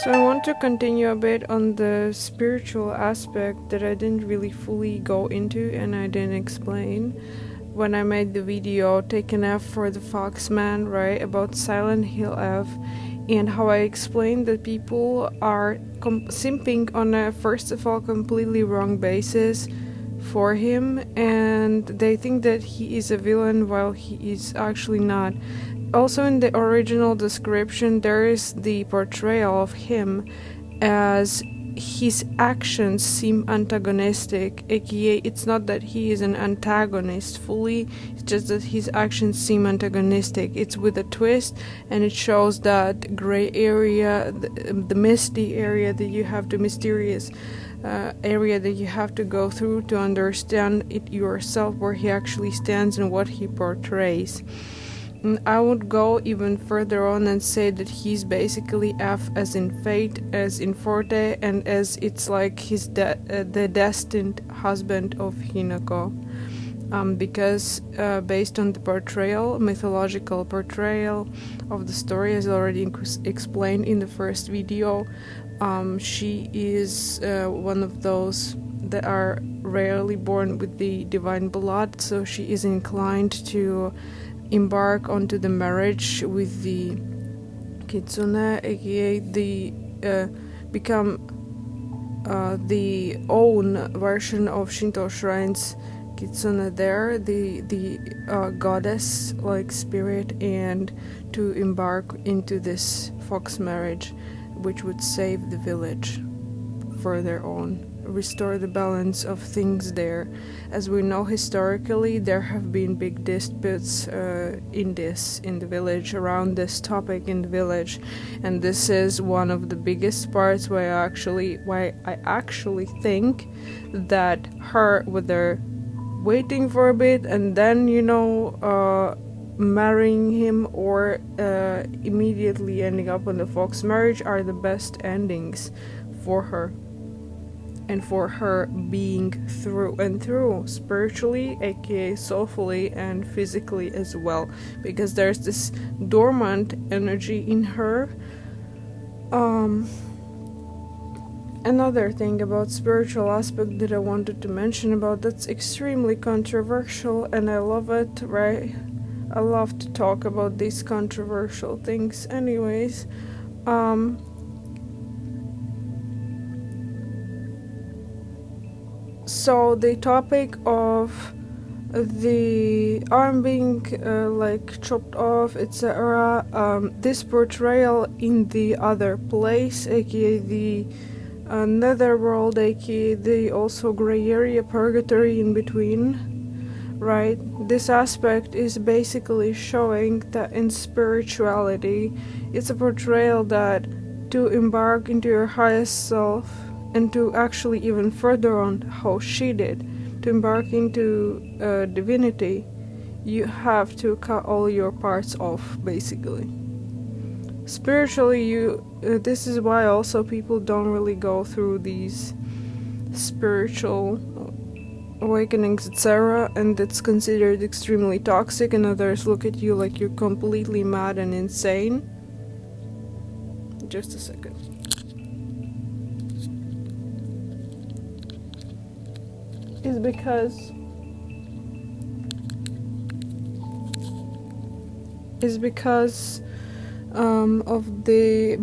So I want to continue a bit on the spiritual aspect that I didn't really fully go into and I didn't explain when I made the video Take an F for the Foxman, right, about Silent Hill F, and how I explained that people are simping on a, first of all, completely wrong basis for him, and they think that he is a villain while he is actually not. Also, in the original description, there is the portrayal of him as his actions seem antagonistic, aka it's not that he is an antagonist fully, it's just that his actions seem antagonistic. It's with a twist, and it shows that gray area, the misty area that you have to mysterious area that you have to go through to understand it yourself, where he actually stands and what he portrays. And I would go even further on and say that he's basically F as in fate, as in Forte, and as it's like he's the destined husband of Hinako. Because based on the portrayal, mythological portrayal of the story, as already explained in the first video, she is one of those that are rarely born with the divine blood, so she is inclined to embark onto the marriage with the Kitsune, aka the become the own version of Shinto shrines Kitsune there, the goddess like spirit, and to embark into this fox marriage, which would save the village further on, restore the balance of things there. As we know, historically there have been big disputes in the village around this topic in the village, and this is one of the biggest parts why I actually think that her, whether waiting for a bit and then marrying him or immediately ending up on the fox marriage are the best endings for her, and for her being through and through spiritually, aka soulfully, and physically as well, because there's this dormant energy in her. Another thing about spiritual aspect that I wanted to mention about that's extremely controversial, and I love it, right? I love to talk about these controversial things anyways. So the topic of the arm being chopped off, etc. This portrayal in the other place, aka the netherworld, aka the also gray area purgatory in between, right? This aspect is basically showing that in spirituality, it's a portrayal that to embark into your highest self, and to actually even further on how she did, to embark into divinity, you have to cut all your parts off, basically. Spiritually, this is why also people don't really go through these spiritual awakenings, etc., and it's considered extremely toxic, and others look at you like you're completely mad and insane. Just a second. Is because of the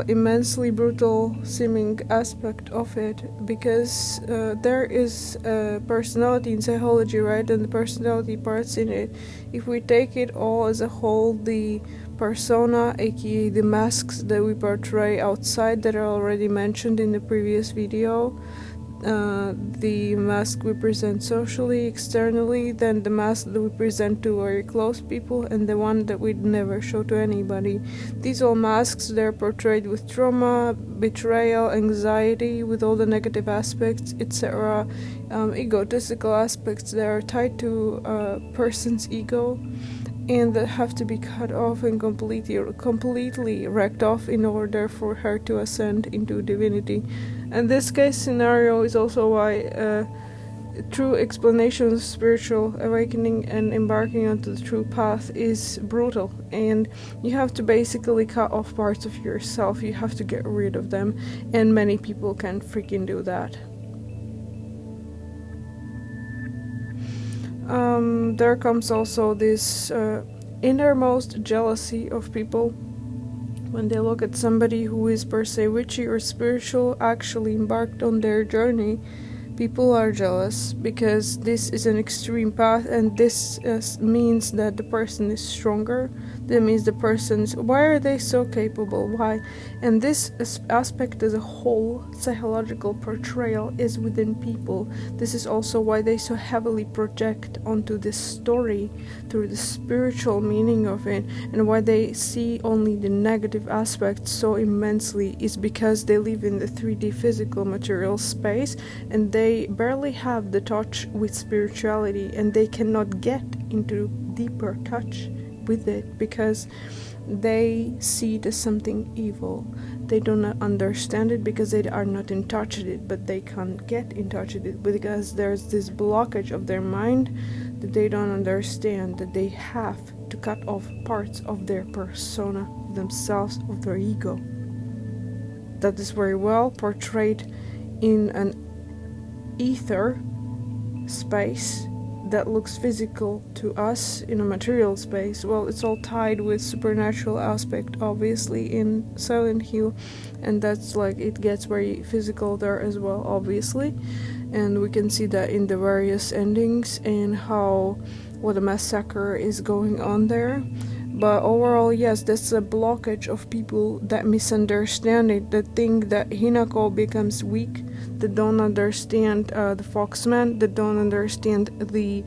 immensely brutal seeming aspect of it, because there is a personality in psychology, right, and the personality parts in it. If we take it all as a whole, the persona, aka the masks that we portray outside that are already mentioned in the previous video, the mask we present socially, externally, then the mask that we present to very close people, and the one that we'd never show to anybody. These all masks, they're portrayed with trauma, betrayal, anxiety, with all the negative aspects, etc. Egotistical aspects that are tied to a person's ego, and that have to be cut off and completely wrecked off in order for her to ascend into divinity. And this case scenario is also why true explanation of spiritual awakening and embarking onto the true path is brutal, and you have to basically cut off parts of yourself. You have to get rid of them, and many people can't freaking do that. There comes also this innermost jealousy of people when they look at somebody who is per se witchy or spiritual, actually embarked on their journey. People are jealous because this is an extreme path, and this means that the person is stronger. That means the person's, why are they so capable? Why? And this aspect as a whole, psychological portrayal, is within people. This is also why they so heavily project onto this story through the spiritual meaning of it, and why they see only the negative aspects so immensely is because they live in the 3D physical material space, and they barely have the touch with spirituality, and they cannot get into deeper touch with it because they see it as something evil. They do not understand it because they are not in touch with it, but they can't get in touch with it because there's this blockage of their mind that they don't understand, that they have to cut off parts of their persona, themselves, of their ego. That is very well portrayed in an ether space that looks physical to us in a material space. Well, it's all tied with supernatural aspect, obviously, in Silent Hill, and that's like, it gets very physical there as well, obviously, and we can see that in the various endings and how what a massacre is going on there. But overall, yes, that's a blockage of people that misunderstand it, that think that Hinako becomes weak, that don't understand the Foxman, that don't understand the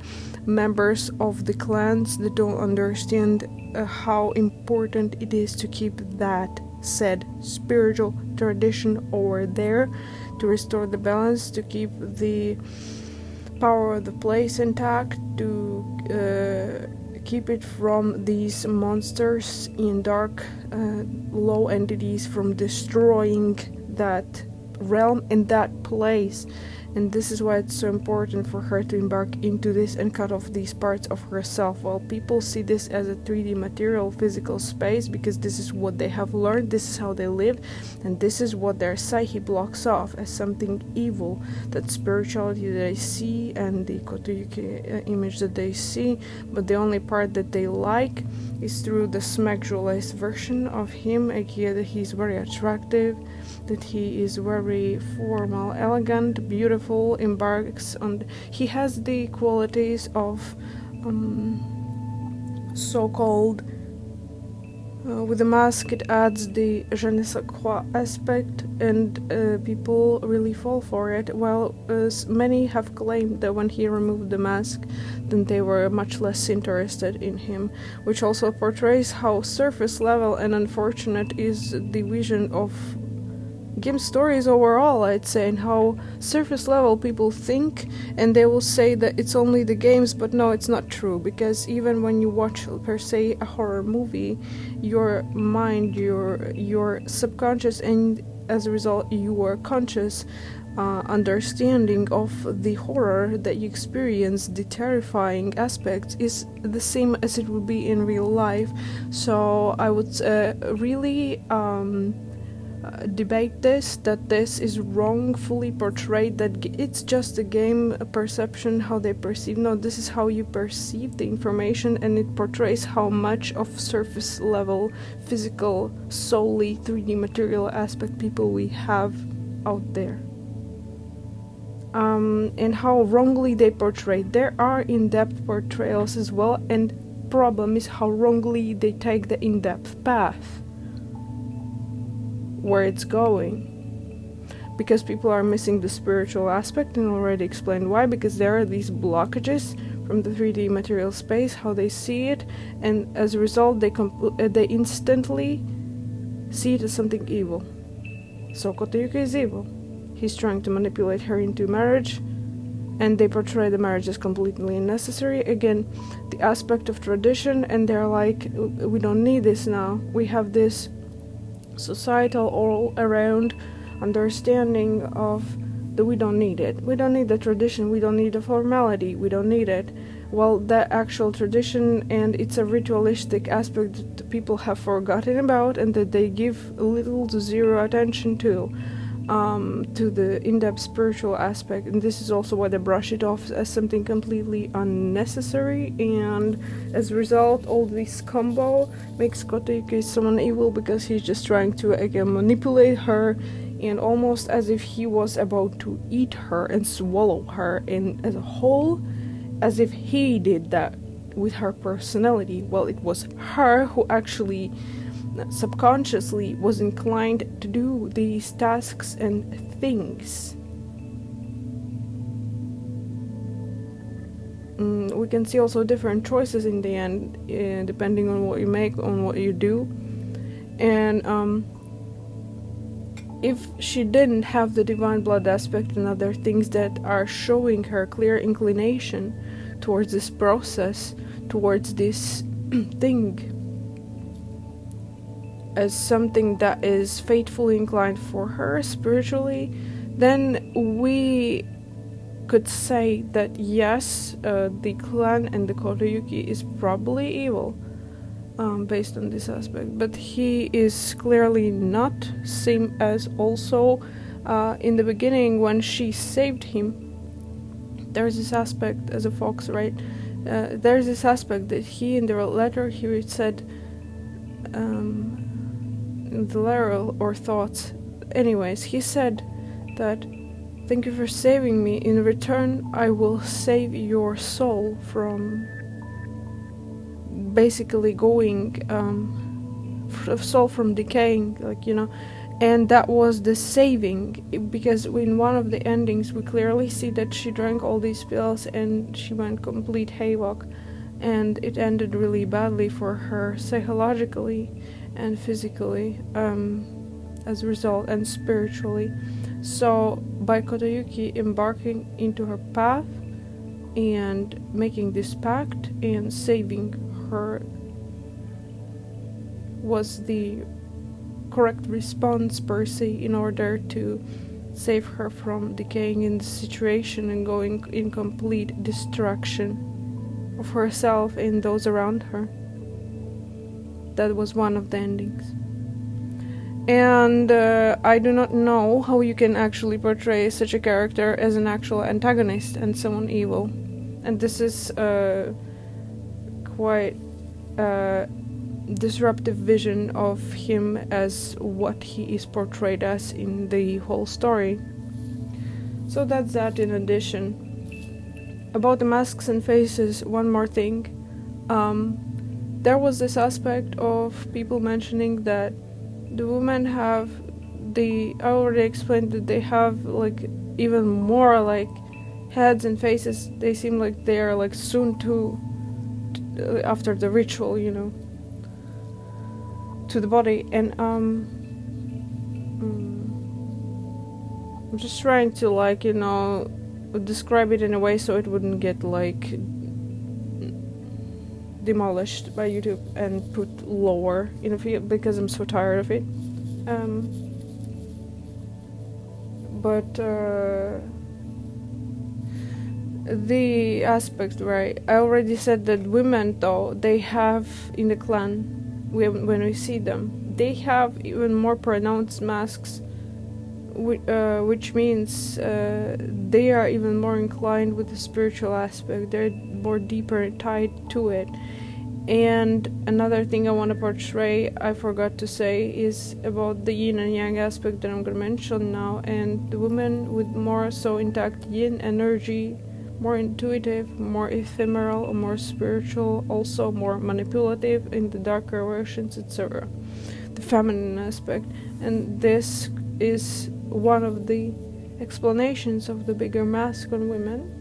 members of the clans, that don't understand how important it is to keep that said spiritual tradition over there, to restore the balance, to keep the power of the place intact, to keep it from these monsters in dark, low entities from destroying that realm and that place. And this is why it's so important for her to embark into this and cut off these parts of herself. While people see this as a 3D material physical space because this is what they have learned, this is how they live, and this is what their psyche blocks off as something evil, that spirituality that they see and the Kotuyuki image that they see. But the only part that they like is through the sexualized version of him, aka that he's very attractive, that he is very formal, elegant, beautiful, embarks on. He has the qualities of so-called. With the mask, it adds the je ne sais quoi aspect, and people really fall for it. While many have claimed that when he removed the mask, then they were much less interested in him, which also portrays how surface level and unfortunate is the vision of game stories overall, I'd say, and how surface level people think, and they will say that it's only the games, but no, it's not true, because even when you watch per se a horror movie, your mind, your subconscious, and as a result your conscious understanding of the horror that you experience, the terrifying aspects, is the same as it would be in real life. So I would really debate this, that this is wrongfully portrayed, that it's just a game perception, how they perceive. No, this is how you perceive the information, and it portrays how much of surface level physical, solely 3D material aspect people we have out there, and how wrongly they portray. There are in-depth portrayals as well, and problem is how wrongly they take the in-depth path where it's going, because people are missing the spiritual aspect, and already explained why, because there are these blockages from the 3D material space, how they see it, and as a result they instantly see it as something evil. So Kotuyuki is evil. He's trying to manipulate her into marriage, and they portray the marriage as completely unnecessary. Again, the aspect of tradition, and they're like, we don't need this now. We have this societal all around understanding of that we don't need it. We don't need the tradition, we don't need the formality, we don't need it. Well, that actual tradition, and it's a ritualistic aspect that the people have forgotten about and that they give little to zero attention to the in-depth spiritual aspect. And this is also why they brush it off as something completely unnecessary, and as a result all this combo makes Kotayuki someone evil, because he's just trying to again manipulate her, and almost as if he was about to eat her and swallow her in as a whole, as if he did that with her personality. Well, it was her who actually subconsciously was inclined to do these tasks and things. We can see also different choices in the end, depending on what you make, on what you do. And if she didn't have the divine blood aspect and other things that are showing her clear inclination towards this process, towards this thing, as something that is faithfully inclined for her spiritually, then we could say that yes, the clan and the Kotayuki is probably evil, based on this aspect. But he is clearly not, same as also in the beginning when she saved him. There's this aspect as a fox, right? There's this aspect that he, in the letter here, said, the letter or thoughts, anyways, he said that, thank you for saving me, in return I will save your soul from basically going, soul from decaying, like, you know. And that was the saving, because in one of the endings we clearly see that she drank all these pills and she went complete havoc, and it ended really badly for her psychologically and physically, as a result, and spiritually. So by Kotayuki embarking into her path and making this pact and saving her was the correct response per se, in order to save her from decaying in the situation and going in complete destruction of herself and those around her. That was one of the endings. And I do not know how you can actually portray such a character as an actual antagonist and someone evil. And this is quite disruptive vision of him as what he is portrayed as in the whole story. So that's that. In addition, about the masks and faces, one more thing. There was this aspect of people mentioning that the women have I already explained that they have like even more like heads and faces. They seem like they are like soon to after the ritual, you know, to the body. And I'm just trying to, like, you know, describe it in a way so it wouldn't get like demolished by YouTube and put lower in a field, because I'm so tired of it. But the aspect where I already said that women, though, they have in the clan, when we see them, they have even more pronounced masks, which means they are even more inclined with the spiritual aspect. They're more deeper tied to it. And another thing I want to portray, I forgot to say, is about the yin and yang aspect that I'm going to mention now. And the women with more so intact yin energy, more intuitive, more ephemeral, or more spiritual, also more manipulative in the darker versions, etc. The feminine aspect. And this is one of the explanations of the bigger mask on women.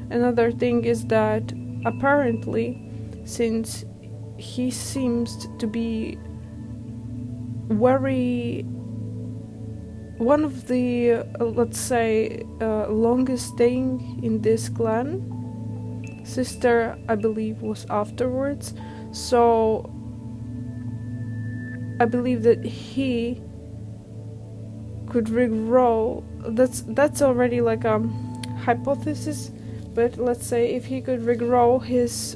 Another thing is that apparently, since he seems to be very one of the let's say longest staying in this clan, sister I believe was afterwards, so I believe that he could regrow, that's already like a hypothesis, but let's say if he could regrow his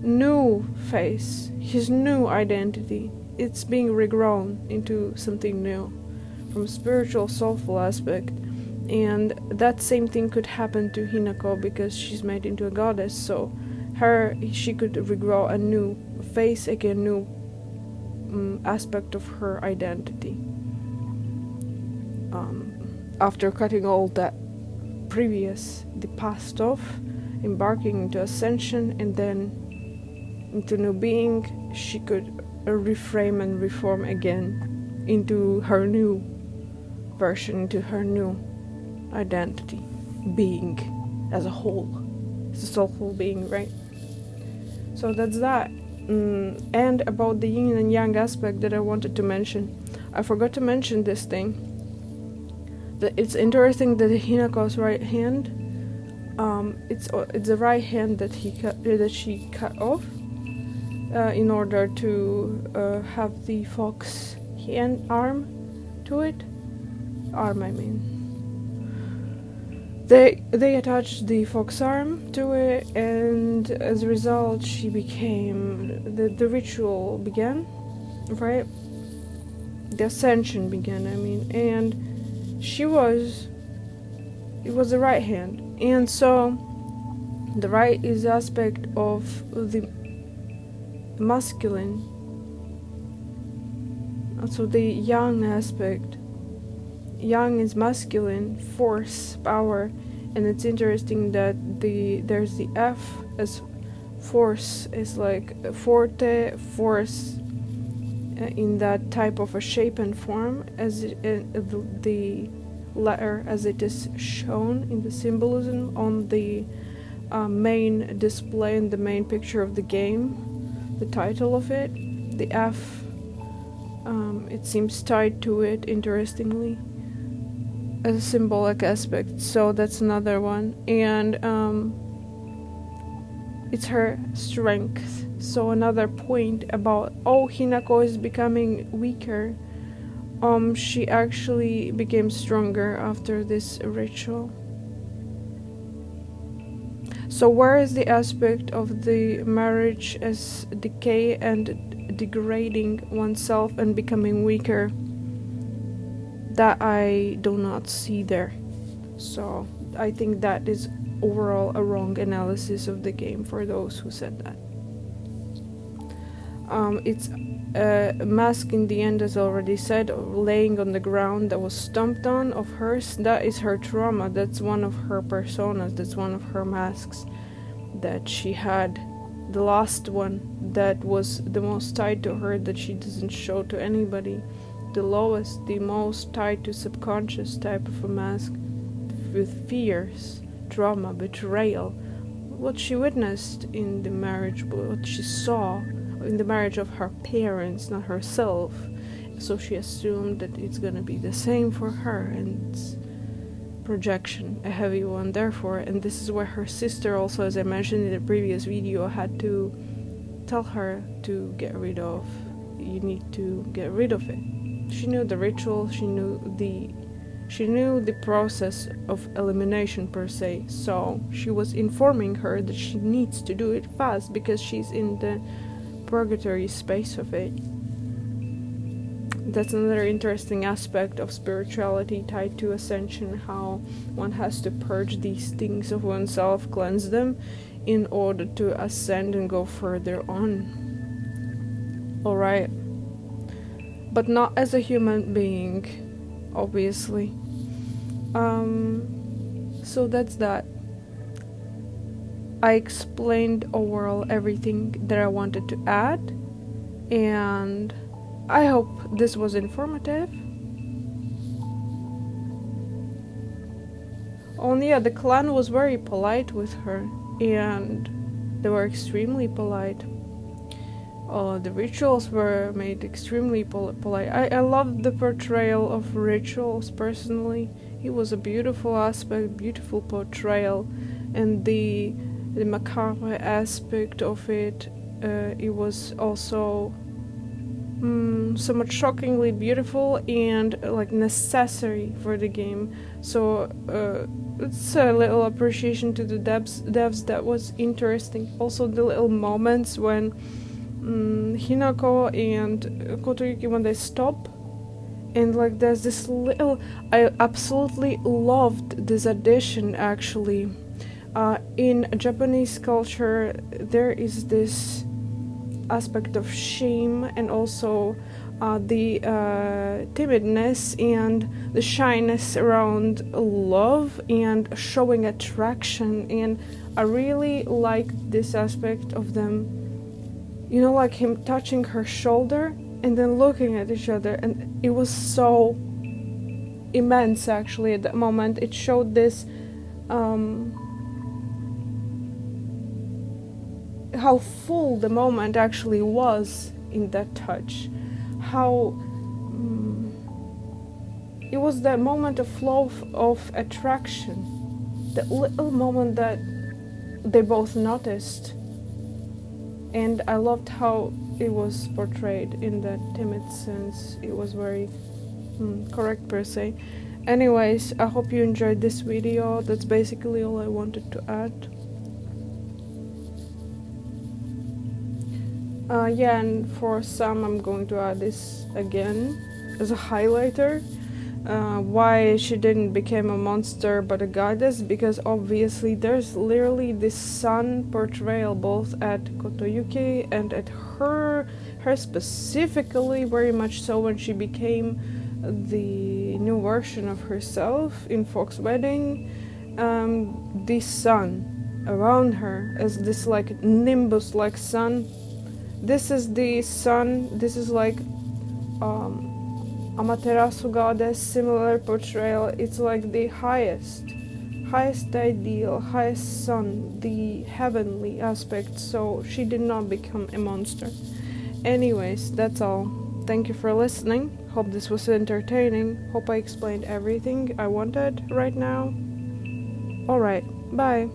new face, his new identity, it's being regrown into something new from spiritual soulful aspect. And that same thing could happen to Hinako because she's made into a goddess, so she could regrow a new face, again, new aspect of her identity, after cutting all that the past off, embarking into ascension and then into new being. She could reframe and reform again into her new version, into her new identity, being as a whole, as a soulful being, right? So that's that. And about the yin and yang aspect that I wanted to mention, I forgot to mention this thing. That it's interesting that Hinako's right hand, it's the right hand that she cut off in order to have the fox hand arm to it. Arm, I mean. They attached the fox arm to it, and as a result, she became the ritual began, right? The ascension began. I mean, and it was the right hand, and so the right is aspect of the masculine, also the yang aspect. Yang is masculine, force, power, and it's interesting that there's the F as force is like forte, force, in that type of a shape and form as the letter as it is shown in the symbolism on the main display in the main picture of the game, the title of it, the F, it seems tied to it, interestingly, as a symbolic aspect. So that's another one. And it's her strength. So another point about Hinako is becoming weaker. She actually became stronger after this ritual. So where is the aspect of the marriage as decay and degrading oneself and becoming weaker? That I do not see there. So I think that is overall a wrong analysis of the game for those who said that. It's a mask in the end, as already said, laying on the ground that was stomped on of hers. That is her trauma. That's one of her personas. That's one of her masks that she had. The last one that was the most tied to her, that she doesn't show to anybody. The lowest, the most tied to subconscious type of a mask, with fears, trauma, betrayal, what she witnessed in the marriage, what she saw in the marriage of her parents, not herself. So she assumed that it's gonna be the same for her, and it's projection, a heavy one, therefore. And this is where her sister also, as I mentioned in the previous video, had to tell her to get rid of. You need to get rid of it. She knew the ritual, she knew the process of elimination per se, so she was informing her that she needs to do it fast because she's in the purgatory space of it. That's another interesting aspect of spirituality tied to ascension, how one has to purge these things of oneself, cleanse them, in order to ascend and go further on. Alright. But not as a human being, obviously. So that's that. I explained overall everything that I wanted to add, and I hope this was informative. Only the clan was very polite with her, and they were extremely polite. The rituals were made extremely polite. I loved the portrayal of rituals personally. It was a beautiful aspect, beautiful portrayal, and the macabre aspect of it. It was also so much shockingly beautiful and like necessary for the game. So it's a little appreciation to the devs that was interesting. Also the little moments when Hinako and Kotoyuki, when they stop, and like there's this little, I absolutely loved this addition actually. In Japanese culture there is this aspect of shame and also the timidness and the shyness around love and showing attraction, and I really like this aspect of them, you know, like him touching her shoulder and then looking at each other, and it was so immense actually at that moment. It showed this how full the moment actually was in that touch, how it was that moment of flow of attraction, that little moment that they both noticed, and I loved how it was portrayed in that timid sense. It was very correct per se. Anyways, I hope you enjoyed this video. That's basically all I wanted to add. Yeah, and for some I'm going to add this again as a highlighter. Why she didn't become a monster but a goddess, because obviously there's literally this sun portrayal both at Kotoyuki and at her specifically, very much so when she became the new version of herself in Fox Wedding. The sun around her as this like nimbus like sun. This is the sun, this is like Amaterasu goddess, similar portrayal. It's like the highest ideal, highest sun, the heavenly aspect, so she did not become a monster. Anyways, that's all. Thank you for listening. Hope this was entertaining. Hope I explained everything I wanted right now. Alright, bye.